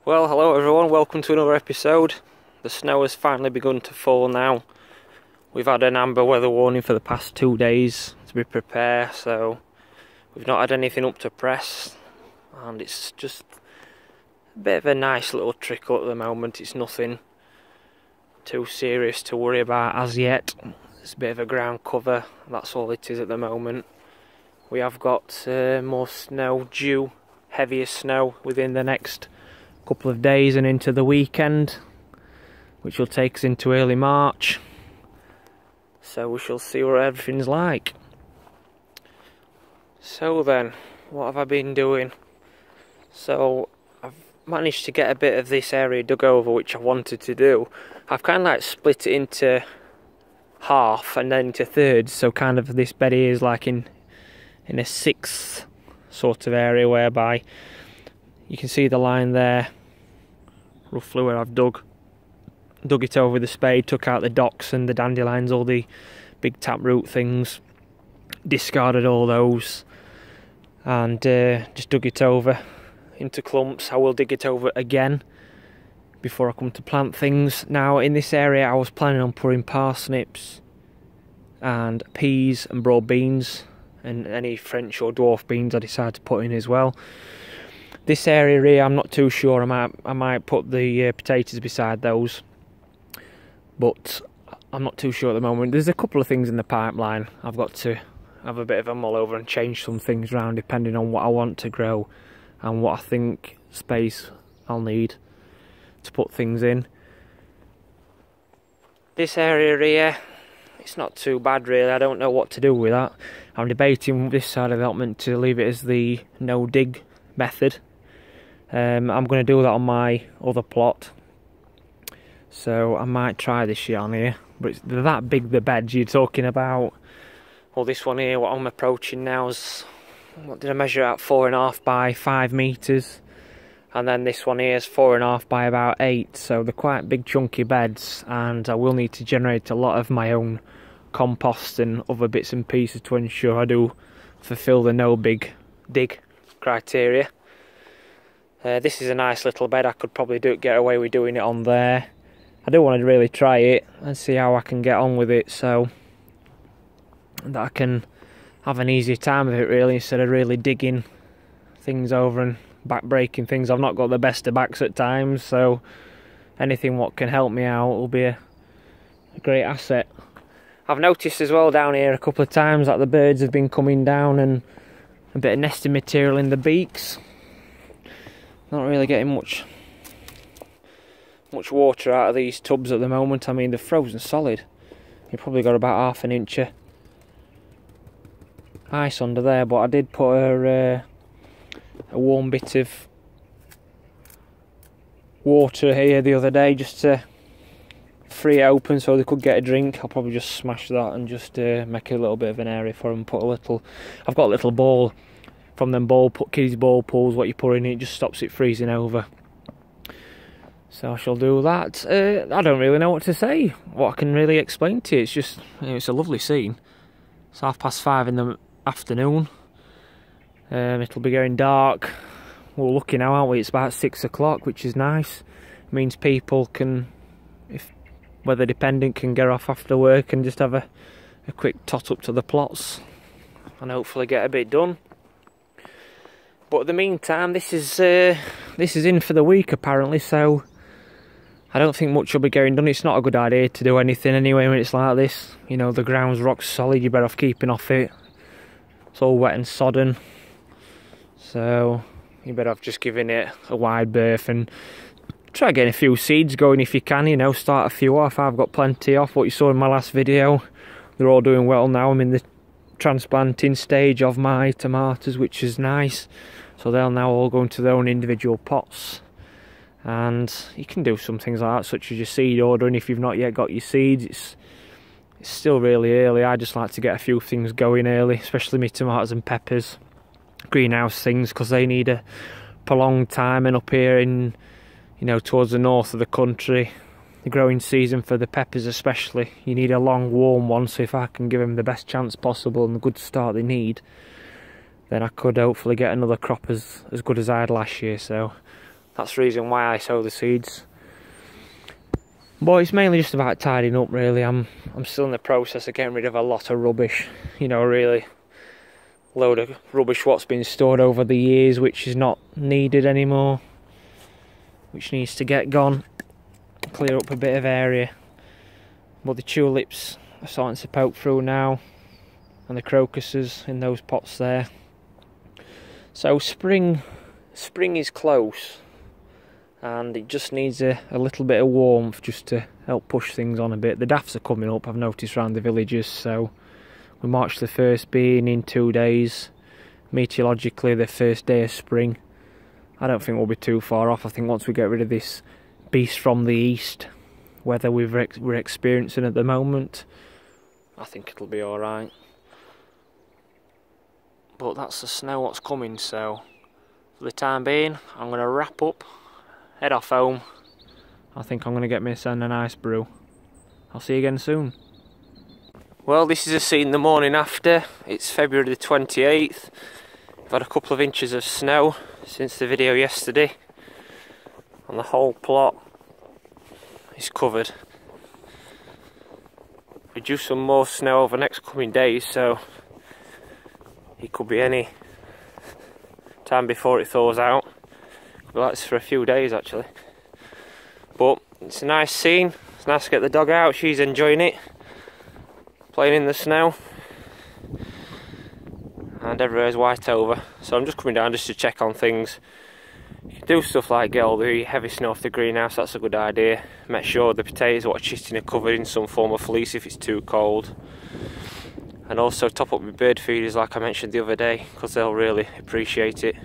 Well, hello everyone, welcome to another episode. The snow has finally begun to fall now. We've had an amber weather warning for the past 2 days to be prepared, so we've not had anything up to press, and it's just a bit of a nice little trickle at the moment. It's nothing too serious to worry about as yet. It's a bit of a ground cover, that's all it is at the moment. We have got more snow due, heavier snow within the next couple of days and into the weekend, which will take us into early March, so we shall see what everything's like. So then, what have I been doing? So I've managed to get a bit of this area dug over, which I wanted to do. I've kind of like split it into half and then into thirds, so kind of this bed here is like in a sixth sort of area, whereby you can see the line there, roughly where I've dug it over with the spade, took out the docks and the dandelions, all the big taproot things, discarded all those, and just dug it over into clumps. I will dig it over again before I come to plant things. Now in this area I was planning on putting parsnips and peas and broad beans, and any French or dwarf beans I decide to put in as well. This area here, I'm not too sure. I might put the potatoes beside those, but I'm not too sure at the moment. There's a couple of things in the pipeline. I've got to have a bit of a mull over and change some things around depending on what I want to grow and what I think space I'll need to put things in. This area here, it's not too bad really. I don't know what to do with that. I'm debating this side of the allotment to leave it as the no dig method. I'm going to do that on my other plot, so I might try this yarn here, but they're that big, the beds you're talking about. Well, this one here, what I'm approaching now is, what did I measure out, 4.5 by 5 metres, and then this one here is 4.5 by about 8, so they're quite big chunky beds, and I will need to generate a lot of my own compost and other bits and pieces to ensure I do fulfil the no big dig criteria. This is a nice little bed. I could probably get away with doing it on there. I do want to really try it and see how I can get on with it, so that I can have an easier time with it really, instead of really digging things over and back breaking things. I've not got the best of backs at times, so anything what can help me out will be a great asset. I've noticed as well down here a couple of times that the birds have been coming down, and a bit of nesting material in the beaks. Not really getting much water out of these tubs at the moment. I mean, they're frozen solid. You've probably got about half an inch of ice under there, but I did put a warm bit of water here the other day just to free it open so they could get a drink. I'll probably just smash that and just make a little bit of an area for them. I've got a little ball from them kids' ball pools, what you put in it just stops it freezing over. So I shall do that. I don't really know what to say, what I can really explain to you. It's just, it's a lovely scene. It's 5:30 in the afternoon. It'll be going dark. We're lucky now, aren't we? It's about 6 o'clock, which is nice. It means people can, if weather dependent, can get off after work and just have a quick tot up to the plots and hopefully get a bit done. But in the meantime, this is in for the week apparently, so I don't think much will be getting done. It's not a good idea to do anything anyway when it's like this. You know, the ground's rock solid, you're better off keeping off it. It's all wet and sodden, so you better off just giving it a wide berth and try getting a few seeds going if you can, you know, start a few off. I've got plenty off. What you saw in my last video, they're all doing well now. I'm in the transplanting stage of my tomatoes, which is nice. So they'll now all go into their own individual pots, and you can do some things like that, such as your seed ordering if you've not yet got your seeds. It's still really early. I just like to get a few things going early, especially my tomatoes and peppers, greenhouse things, because they need a prolonged time. And up here in, you know, towards the north of the country, the growing season for the peppers especially, you need a long warm one. So if I can give them the best chance possible and the good start they need, then I could hopefully get another crop as good as I had last year. So That's the reason why I sow the seeds. But it's mainly just about tidying up really. I'm still in the process of getting rid of a lot of rubbish. You know, really load of rubbish what's been stored over the years which is not needed anymore, which needs to get gone, clear up a bit of area. But the tulips are starting to poke through now, and the crocuses in those pots there. So spring is close, and it just needs a little bit of warmth just to help push things on a bit. The daffs are coming up, I've noticed, around the villages, so with March the 1st being in 2 days, meteorologically the first day of spring, I don't think we'll be too far off. I think once we get rid of this beast from the east weather we're experiencing at the moment, I think it'll be alright. But that's the snow what's coming, so for the time being I'm going to wrap up, head off home. I think I'm going to get myself a nice brew. I'll see you again soon. Well, this is a scene the morning after. It's February the 28th. We've had a couple of inches of snow since the video yesterday, and the whole plot is covered. We due some more snow over the next coming days, so it could be any time before it thaws out. Could be like this for a few days actually. But it's a nice scene. It's nice to get the dog out. She's enjoying it, playing in the snow, and everywhere's white over. So I'm just coming down just to check on things. You can do stuff like get all the heavy snow off the greenhouse, that's a good idea. Make sure the potatoes what chitting are covered in some form of fleece if it's too cold. And also top up with bird feeders like I mentioned the other day, because they'll really appreciate it.